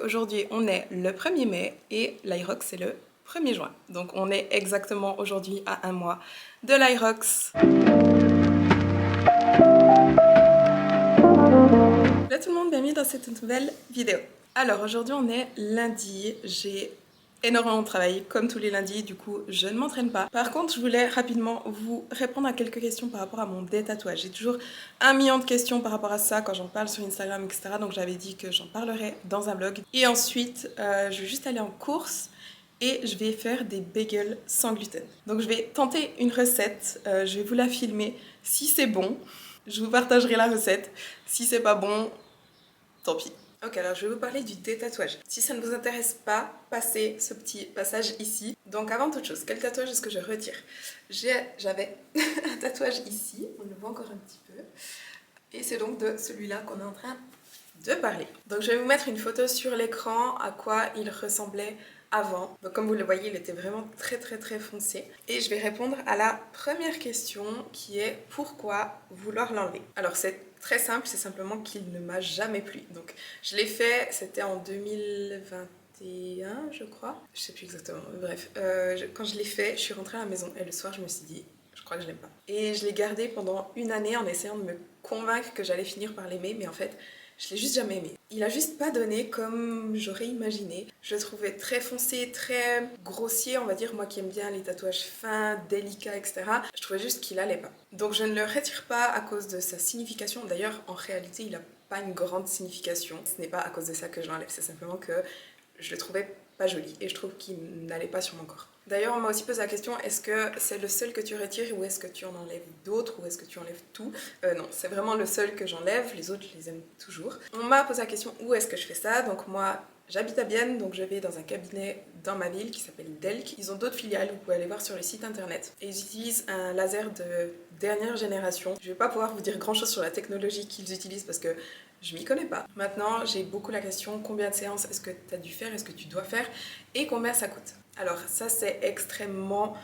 Aujourd'hui, on est le 1er mai et l'Irox c'est le 1er juin. Donc on est exactement aujourd'hui à un mois de l'Irox. Salut tout le monde, bienvenue dans cette nouvelle vidéo. Alors aujourd'hui on est lundi, j'ai énormément travaillé comme tous les lundis, du coup je ne m'entraîne pas. Par contre je voulais rapidement vous répondre à quelques questions par rapport à mon détatouage. J'ai toujours 1 million de questions par rapport à ça quand j'en parle sur Instagram, etc. Donc j'avais dit que j'en parlerai dans un vlog. Et ensuite je vais juste aller en course et je vais faire des bagels sans gluten. Donc je vais tenter une recette, je vais vous la filmer. Si c'est bon, je vous partagerai la recette. Si c'est pas bon, tant pis. Ok, alors je vais vous parler du détatouage. Si ça ne vous intéresse pas, passez ce petit passage ici. Donc avant toute chose, quel tatouage est-ce que je retire? J'avais un tatouage ici, on le voit encore un petit peu. Et c'est donc de celui-là qu'on est en train de parler. Donc je vais vous mettre une photo sur l'écran à quoi il ressemblait avant. Donc comme vous le voyez, il était vraiment très foncé. Et je vais répondre à la première question qui est pourquoi vouloir l'enlever? Alors c'est très simple, c'est simplement qu'il ne m'a jamais plu. Donc je l'ai fait, c'était en 2021 je crois. Je sais plus exactement, bref. Quand je l'ai fait, je suis rentrée à la maison et le soir je me suis dit je crois que je l'aime pas. Et je l'ai gardé pendant une année en essayant de me convaincre que j'allais finir par l'aimer, mais en fait je l'ai juste jamais aimé. Il a juste pas donné comme j'aurais imaginé. Je le trouvais très foncé, très grossier, on va dire, moi qui aime bien les tatouages fins, délicats, etc. Je trouvais juste qu'il allait pas. Donc je ne le retire pas à cause de sa signification. D'ailleurs, en réalité, il a pas une grande signification. Ce n'est pas à cause de ça que je l'enlève, c'est simplement que je le trouvais pas joli et je trouve qu'il n'allait pas sur mon corps. D'ailleurs, on m'a aussi posé la question, est-ce que c'est le seul que tu retires ou est-ce que tu en enlèves d'autres ou est-ce que tu enlèves tout? Non, c'est vraiment le seul que j'enlève, les autres je les aime toujours. On m'a posé la question où est-ce que je fais ça, donc moi j'habite à Bienne, donc je vais dans un cabinet dans ma ville qui s'appelle Delk. Ils ont d'autres filiales, vous pouvez aller voir sur le site internet. Et ils utilisent un laser de dernière génération. Je vais pas pouvoir vous dire grand chose sur la technologie qu'ils utilisent parce que je m'y connais pas. Maintenant, j'ai beaucoup la question combien de séances est-ce que tu as dû faire, est-ce que tu dois faire et combien ça coûte. Alors ça c'est extrêmement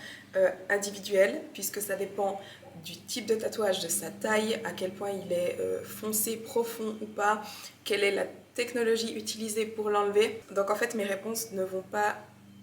individuel puisque ça dépend du type de tatouage, de sa taille, à quel point il est foncé, profond ou pas, quelle est la technologie utilisée pour l'enlever. Donc en fait mes réponses ne vont pas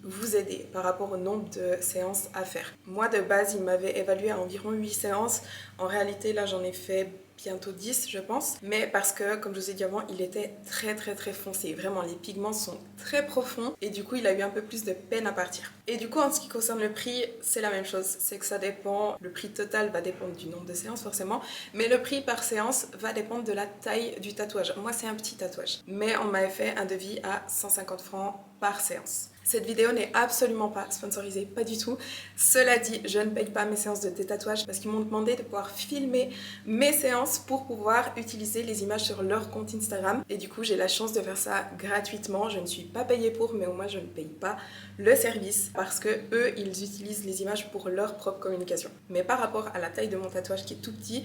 vous aider par rapport au nombre de séances à faire. Moi de base il m'avait évalué à environ 8 séances, en réalité là j'en ai fait bientôt 10 je pense, mais parce que comme je vous ai dit avant il était très foncé, vraiment les pigments sont très profonds et du coup il a eu un peu plus de peine à partir. Et du coup en ce qui concerne le prix c'est la même chose, c'est que ça dépend, le prix total va dépendre du nombre de séances forcément, mais le prix par séance va dépendre de la taille du tatouage. Moi c'est un petit tatouage, mais on m'avait fait un devis à 150 francs par séance. Cette vidéo n'est absolument pas sponsorisée, pas du tout. Cela dit, je ne paye pas mes séances de détatouage parce qu'ils m'ont demandé de pouvoir filmer mes séances pour pouvoir utiliser les images sur leur compte Instagram. Et du coup, j'ai la chance de faire ça gratuitement. Je ne suis pas payée pour, mais au moins je ne paye pas le service parce que eux, ils utilisent les images pour leur propre communication. Mais par rapport à la taille de mon tatouage qui est tout petit,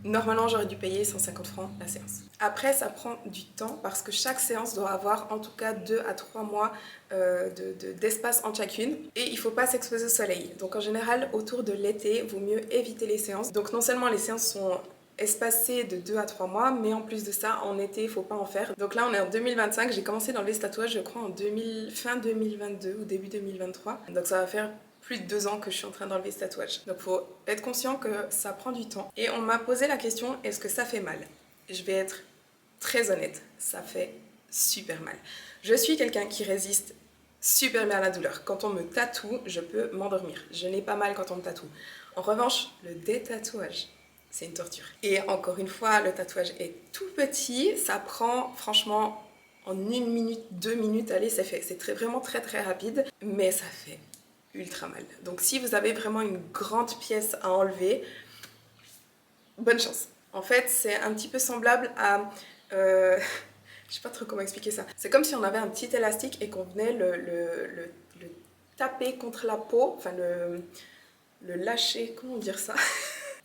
normalement, j'aurais dû payer 150 francs la séance. Après, ça prend du temps parce que chaque séance doit avoir en tout cas 2 à 3 mois d'espace entre chacune. Et il ne faut pas s'exposer au soleil. Donc en général, autour de l'été, il vaut mieux éviter les séances. Donc non seulement les séances sont espacées de 2 à 3 mois, mais en plus de ça, en été, il ne faut pas en faire. Donc là, on est en 2025. J'ai commencé d'enlever ce tatouage, je crois, fin 2022 ou début 2023. Donc ça va faire plus de 2 ans que je suis en train d'enlever ce tatouage. Donc il faut être conscient que ça prend du temps. Et on m'a posé la question, est-ce que ça fait mal? Je vais être très honnête, ça fait super mal. Je suis quelqu'un qui résiste super bien à la douleur. Quand on me tatoue, je peux m'endormir. Je n'ai pas mal quand on me tatoue. En revanche, le détatouage, c'est une torture. Et encore une fois, le tatouage est tout petit, ça prend franchement en 1 minute, 2 minutes, allez, c'est fait. C'est vraiment très rapide, mais ça fait ultra mal. Donc si vous avez vraiment une grande pièce à enlever, bonne chance. En fait, c'est un petit peu semblable à... je sais pas trop comment expliquer ça. C'est comme si on avait un petit élastique et qu'on venait le taper contre la peau, enfin le lâcher, comment dire ça?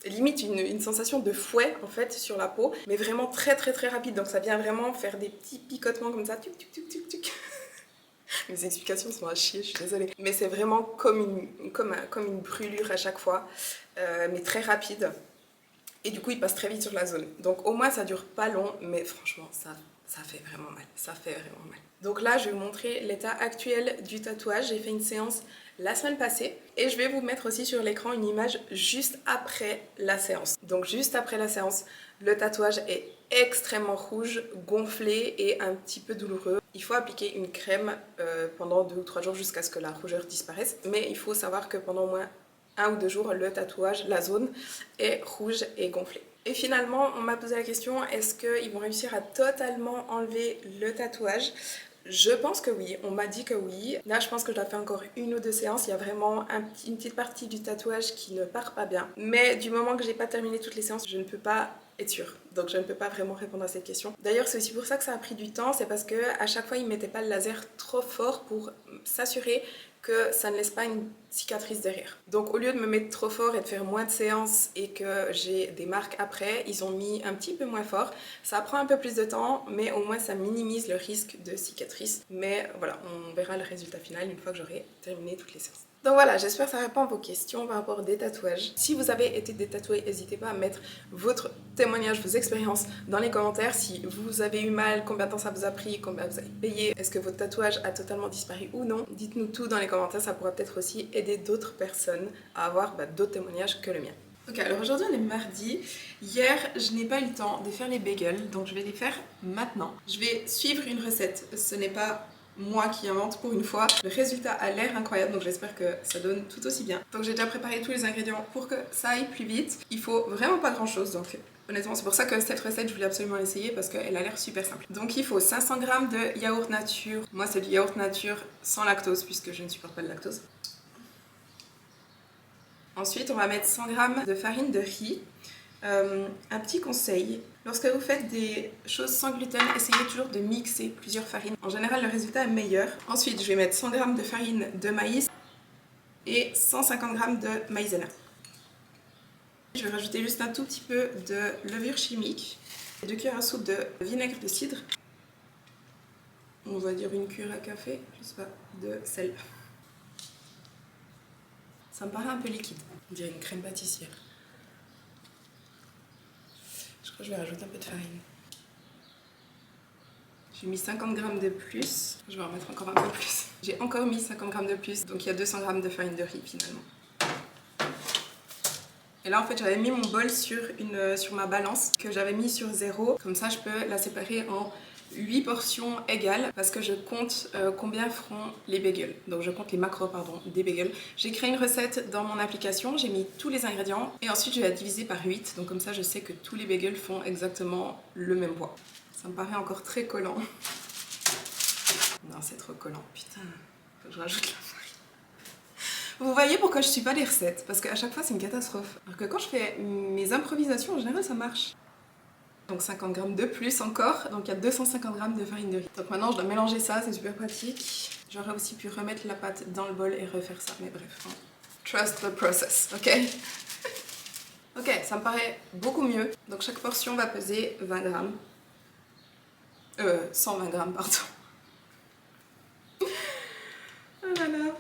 Limite une sensation de fouet en fait sur la peau, mais vraiment très rapide. Donc ça vient vraiment faire des petits picotements comme ça. Tuc, tuc, tuc, tuc, tuc. Mes explications sont à chier, je suis désolée. Mais c'est vraiment comme une brûlure à chaque fois, mais très rapide. Et du coup, il passe très vite sur la zone. Donc au moins, ça dure pas long, mais franchement, ça ça fait vraiment mal, ça fait vraiment mal. Donc là, je vais vous montrer l'état actuel du tatouage. J'ai fait une séance la semaine passée et je vais vous mettre aussi sur l'écran une image juste après la séance. Donc juste après la séance, le tatouage est extrêmement rouge, gonflé et un petit peu douloureux. Il faut appliquer une crème pendant 2 ou 3 jours jusqu'à ce que la rougeur disparaisse. Mais il faut savoir que pendant au moins 1 ou 2 jours, le tatouage, la zone est rouge et gonflée. Et finalement, on m'a posé la question, est-ce qu'ils vont réussir à totalement enlever le tatouage? Je pense que oui, on m'a dit que oui. Là, je pense que je dois faire encore 1 ou 2 séances. Il y a vraiment une petite partie du tatouage qui ne part pas bien. Mais du moment que j'ai pas terminé toutes les séances, je ne peux pas être sûre. Donc je ne peux pas vraiment répondre à cette question. D'ailleurs, c'est aussi pour ça que ça a pris du temps. C'est parce que à chaque fois, ils ne mettaient pas le laser trop fort pour s'assurer que ça ne laisse pas une cicatrice derrière. Donc au lieu de me mettre trop fort et de faire moins de séances et que j'ai des marques après, ils ont mis un petit peu moins fort. Ça prend un peu plus de temps, mais au moins ça minimise le risque de cicatrice. Mais voilà, on verra le résultat final une fois que j'aurai terminé toutes les séances. Donc voilà, j'espère que ça répond à vos questions par rapport des tatouages. Si vous avez été détatoué, n'hésitez pas à mettre votre témoignage, vos expériences dans les commentaires. Si vous avez eu mal, combien de temps ça vous a pris, combien vous avez payé, est-ce que votre tatouage a totalement disparu ou non. Dites-nous tout dans les commentaires, ça pourra peut-être aussi aider d'autres personnes à avoir d'autres témoignages que le mien. Ok, alors aujourd'hui on est mardi. Hier, je n'ai pas eu le temps de faire les bagels, donc je vais les faire maintenant. Je vais suivre une recette, ce n'est pas moi qui invente pour une fois. Le résultat a l'air incroyable, donc j'espère que ça donne tout aussi bien. Donc j'ai déjà préparé tous les ingrédients pour que ça aille plus vite. Il faut vraiment pas grand chose, donc honnêtement c'est pour ça que cette recette je voulais absolument l'essayer parce qu'elle a l'air super simple. Donc il faut 500 g de yaourt nature. Moi c'est du yaourt nature sans lactose puisque je ne supporte pas le lactose. Ensuite, on va mettre 100 g de farine de riz. Un petit conseil, lorsque vous faites des choses sans gluten, essayez toujours de mixer plusieurs farines. En général, le résultat est meilleur. Ensuite, je vais mettre 100 g de farine de maïs et 150 g de maïzena. Je vais rajouter juste un tout petit peu de levure chimique, 2 cuillères à soupe de vinaigre de cidre. On va dire une cuillère à café, je sais pas, de sel. Ça me paraît un peu liquide, on dirait une crème pâtissière. Je crois que je vais rajouter un peu de farine. J'ai mis 50 g de plus, je vais en mettre encore un peu plus. J'ai encore mis 50 g de plus, donc il y a 200 g de farine de riz finalement. Et là en fait j'avais mis mon bol sur ma balance que j'avais mis sur 0, comme ça je peux la séparer en 8 portions égales parce que je compte combien feront les bagels. Donc je compte les macros pardon, des bagels. J'ai créé une recette dans mon application, j'ai mis tous les ingrédients et ensuite je vais la diviser par 8. Donc comme ça je sais que tous les bagels font exactement le même poids. Ça me paraît encore très collant. Non c'est trop collant, putain, faut que je rajoute la farine. Vous voyez pourquoi je suis pas les recettes, parce qu'à chaque fois c'est une catastrophe. Alors que quand je fais mes improvisations en général ça marche. Donc 50 g de plus encore, donc il y a 250 g de farine de riz. Donc maintenant je dois mélanger ça, c'est super pratique. J'aurais aussi pu remettre la pâte dans le bol et refaire ça, mais bref. Hein. Trust the process, ok? Ok, ça me paraît beaucoup mieux. Donc chaque portion va peser 20 g. 120 g, pardon. Oh là là.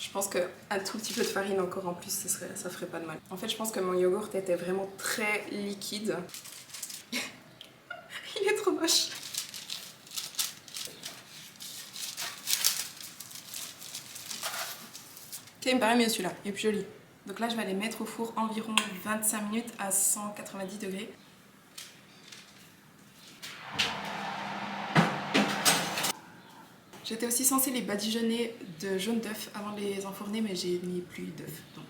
Je pense qu'un tout petit peu de farine encore en plus, ça ferait pas de mal. En fait, je pense que mon yogourt était vraiment très liquide. Il est trop moche. Ok, il me paraît mieux celui-là, il est plus joli. Donc là, je vais aller mettre au four environ 25 minutes à 190 degrés. J'étais aussi censée les badigeonner de jaune d'œuf avant de les enfourner, mais j'ai mis plus d'œuf, donc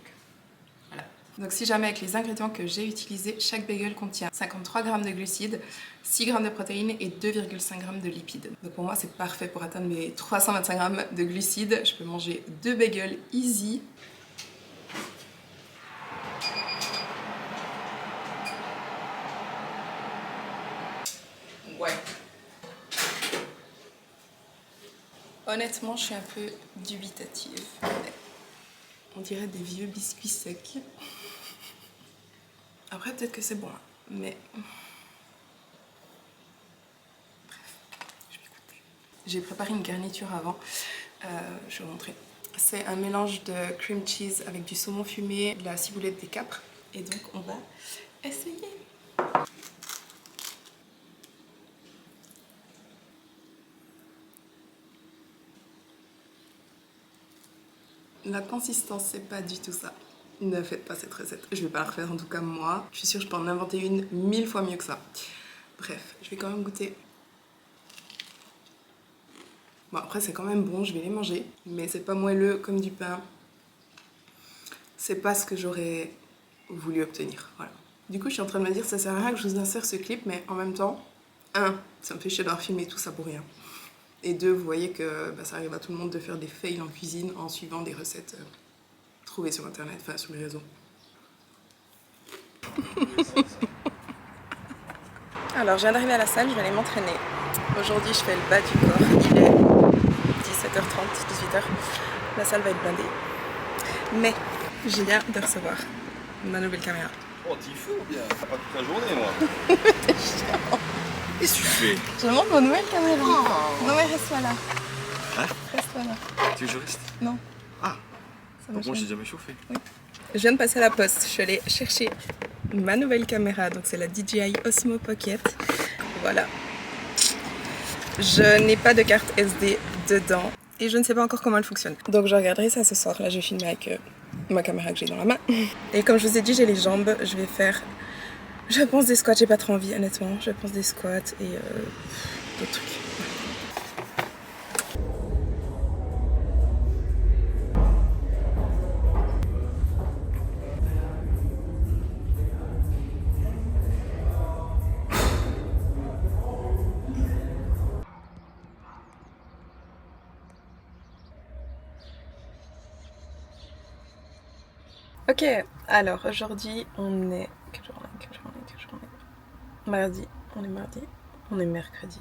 voilà. Donc si jamais avec les ingrédients que j'ai utilisés, chaque bagel contient 53 g de glucides, 6 g de protéines et 2,5 g de lipides. Donc pour moi c'est parfait pour atteindre mes 325 g de glucides. Je peux manger 2 bagels easy. Ouais. Honnêtement, je suis un peu dubitative. On dirait des vieux biscuits secs. Après, peut-être que c'est bon, mais... Bref, je vais goûter. J'ai préparé une garniture avant. Je vais vous montrer. C'est un mélange de cream cheese avec du saumon fumé, de la ciboulette des capres. Et donc, on va essayer. La consistance, c'est pas du tout ça. Ne faites pas cette recette. Je vais pas la refaire, en tout cas moi. Je suis sûre que je peux en inventer une 1000 fois mieux que ça. Bref, je vais quand même goûter. Bon, après, c'est quand même bon, je vais les manger. Mais c'est pas moelleux comme du pain. C'est pas ce que j'aurais voulu obtenir. Voilà. Du coup, je suis en train de me dire, ça sert à rien que je vous insère ce clip, mais en même temps, ça me fait chier d'avoir filmé tout ça pour rien. Et deux, vous voyez que ça arrive à tout le monde de faire des fails en cuisine en suivant des recettes trouvées sur internet, enfin sur les réseaux. Alors, je viens d'arriver à la salle, je vais aller m'entraîner. Aujourd'hui, je fais le bas du corps. Il est 17h30, 18h. La salle va être blindée. Mais je viens de recevoir ma nouvelle caméra. Oh, t'y fous bien, pas toute la journée, moi. T'es chiant. Qu'est-ce que tu fais? Je montre mon nouvelle caméra. Oh. Non, mais reste-toi là. Hein? Reste-toi là. Tu veux que je reste? Non. Ah, Ça donc moi marche. j'ai jamais chauffé. Oui. Je viens de passer à la poste. Je suis allée chercher ma nouvelle caméra. Donc c'est la DJI Osmo Pocket. Voilà. Je n'ai pas de carte SD dedans. Et je ne sais pas encore comment elle fonctionne. Donc je regarderai ça ce soir. Là je vais filmer avec ma caméra que j'ai dans la main. Et comme je vous ai dit, j'ai les jambes. Je vais faire, je pense, des squats. J'ai pas trop envie honnêtement. Je pense des squats et d'autres trucs. Ok, alors aujourd'hui on est... Quel jour on est Mardi. On est mardi. On est mercredi.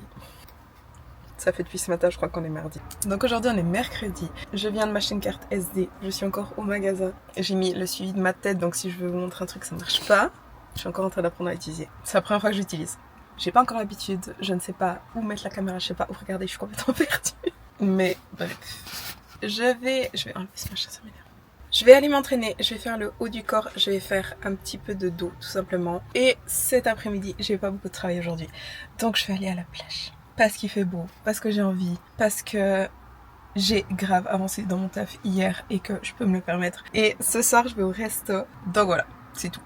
Ça fait depuis ce matin, je crois qu'on est mardi. Donc aujourd'hui on est mercredi. Je viens de m'acheter une carte SD. Je suis encore au magasin. J'ai mis le suivi de ma tête, donc si je veux vous montrer un truc ça ne marche pas. Je suis encore en train d'apprendre à l'utiliser. C'est la première fois que j'utilise. J'ai pas encore l'habitude. Je ne sais pas où mettre la caméra, je sais pas où regarder, je suis complètement perdue. Mais bref. Je vais enlever ce machin, ça m'énerve. Je vais aller m'entraîner, je vais faire le haut du corps, je vais faire un petit peu de dos tout simplement. Et cet après-midi, j'ai pas beaucoup de travail aujourd'hui. Donc je vais aller à la plage. Parce qu'il fait beau, parce que j'ai envie, parce que j'ai grave avancé dans mon taf hier et que je peux me le permettre. Et ce soir, je vais au resto. Donc voilà, c'est tout.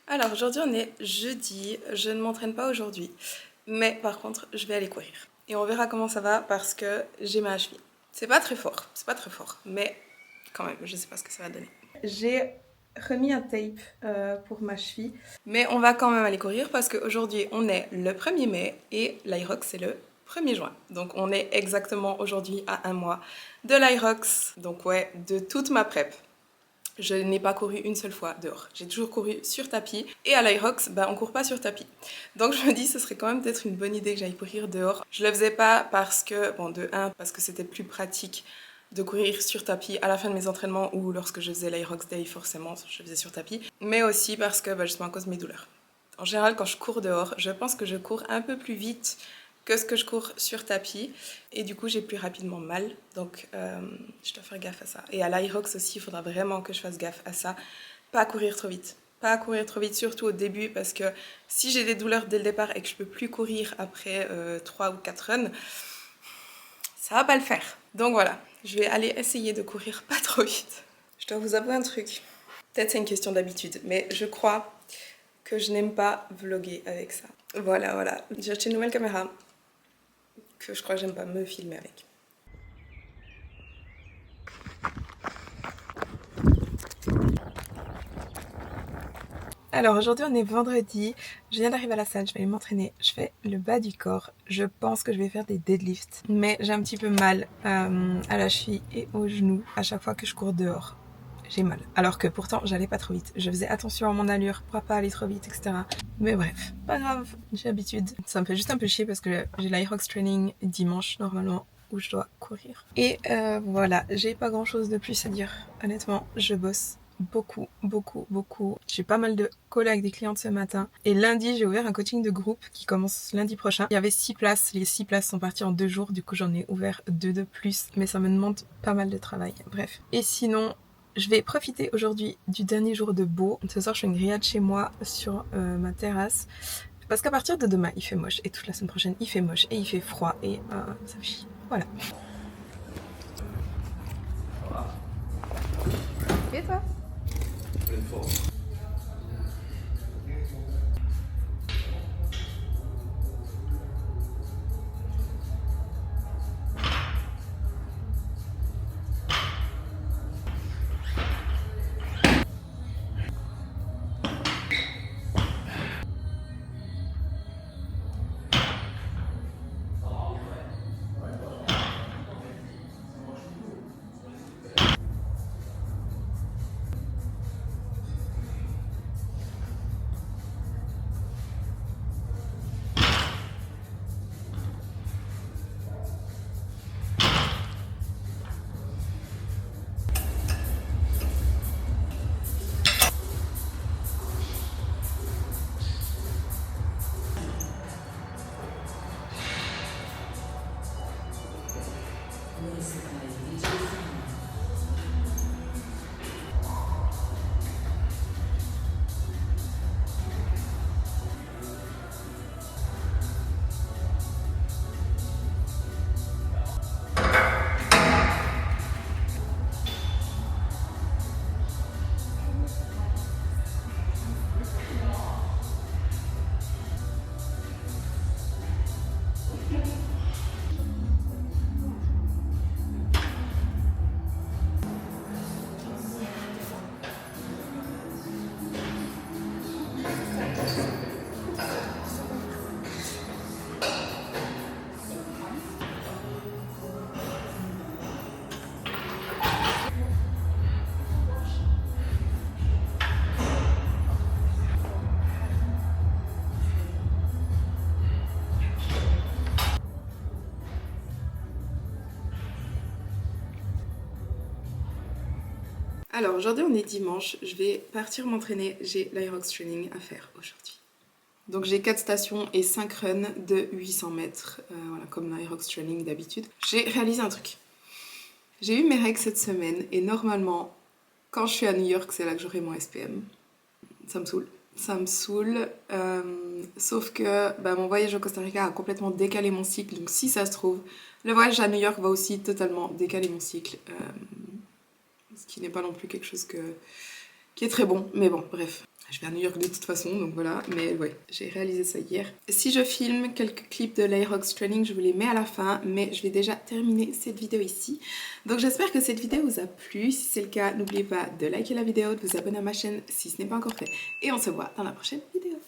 Alors aujourd'hui on est jeudi, je ne m'entraîne pas aujourd'hui, mais par contre je vais aller courir. Et on verra comment ça va parce que j'ai mal à la cheville. C'est pas très fort, mais quand même je sais pas ce que ça va donner. J'ai remis un tape pour ma cheville, mais on va quand même aller courir parce qu'aujourd'hui on est le 1er mai et l'Irox c'est le 1er juin. Donc on est exactement aujourd'hui à un mois de l'Irox, donc ouais, de toute ma prep. Je n'ai pas couru une seule fois dehors. J'ai toujours couru sur tapis. Et à l'Irox, on court pas sur tapis. Donc je me dis, ce serait quand même peut-être une bonne idée que j'aille courir dehors. Je le faisais pas parce que, parce que c'était plus pratique de courir sur tapis à la fin de mes entraînements ou lorsque je faisais l'Irox Day, forcément, je faisais sur tapis. Mais aussi parce que, justement, à cause de mes douleurs. En général, quand je cours dehors, je pense que je cours un peu plus vite que ce que je cours sur tapis et du coup j'ai plus rapidement mal, donc je dois faire gaffe à ça. Et à l'Irox aussi il faudra vraiment que je fasse gaffe à ça, pas courir trop vite, surtout au début, parce que si j'ai des douleurs dès le départ et que je peux plus courir après 3 ou 4 runs, ça va pas le faire. Donc voilà, je vais aller essayer de courir pas trop vite. Je dois vous avouer un truc, peut-être c'est une question d'habitude, mais je crois que je n'aime pas vlogger avec ça. Voilà, j'ai acheté une nouvelle caméra que je crois que j'aime pas me filmer avec. Alors aujourd'hui on est vendredi, je viens d'arriver à la salle, je vais aller m'entraîner, je fais le bas du corps, je pense que je vais faire des deadlifts, mais j'ai un petit peu mal à la cheville et au genou à chaque fois que je cours dehors. J'ai mal, alors que pourtant j'allais pas trop vite, je faisais attention à mon allure pour pas aller trop vite, etc. Mais bref, pas grave, j'ai l'habitude. Ça me fait juste un peu chier parce que j'ai l'Aerox Training dimanche normalement où je dois courir. Et voilà, j'ai pas grand chose de plus à dire, honnêtement, je bosse beaucoup. J'ai pas mal de calls avec des clientes ce matin. Et lundi, j'ai ouvert un coaching de groupe qui commence lundi prochain. Il y avait 6 places. Les 6 places sont parties en 2 jours. Du coup, j'en ai ouvert 2 de plus. Mais ça me demande pas mal de travail. Bref. Et sinon, je vais profiter aujourd'hui du dernier jour de beau. Ce soir, je fais une grillade chez moi sur ma terrasse. Parce qu'à partir de demain, il fait moche. Et toute la semaine prochaine, il fait moche. Et il fait froid. Et ça me chie. Voilà. Et toi ? Pleine forme. Alors aujourd'hui on est dimanche, je vais partir m'entraîner, j'ai l'Aerox Training à faire aujourd'hui. Donc j'ai 4 stations et 5 runs de 800 mètres, voilà, comme l'Aerox Training d'habitude. J'ai réalisé un truc. J'ai eu mes règles cette semaine et normalement quand je suis à New York c'est là que j'aurai mon SPM. Ça me saoule. Ça me saoule, sauf que mon voyage au Costa Rica a complètement décalé mon cycle, donc si ça se trouve, le voyage à New York va aussi totalement décaler mon cycle. Ce qui n'est pas non plus quelque chose qui est très bon, mais bon, bref. Je vais à New York de toute façon, donc voilà, mais ouais, j'ai réalisé ça hier. Si je filme quelques clips de l'Aerox Training, je vous les mets à la fin, mais je vais déjà terminer cette vidéo ici. Donc j'espère que cette vidéo vous a plu. Si c'est le cas, n'oubliez pas de liker la vidéo, de vous abonner à ma chaîne si ce n'est pas encore fait. Et on se voit dans la prochaine vidéo.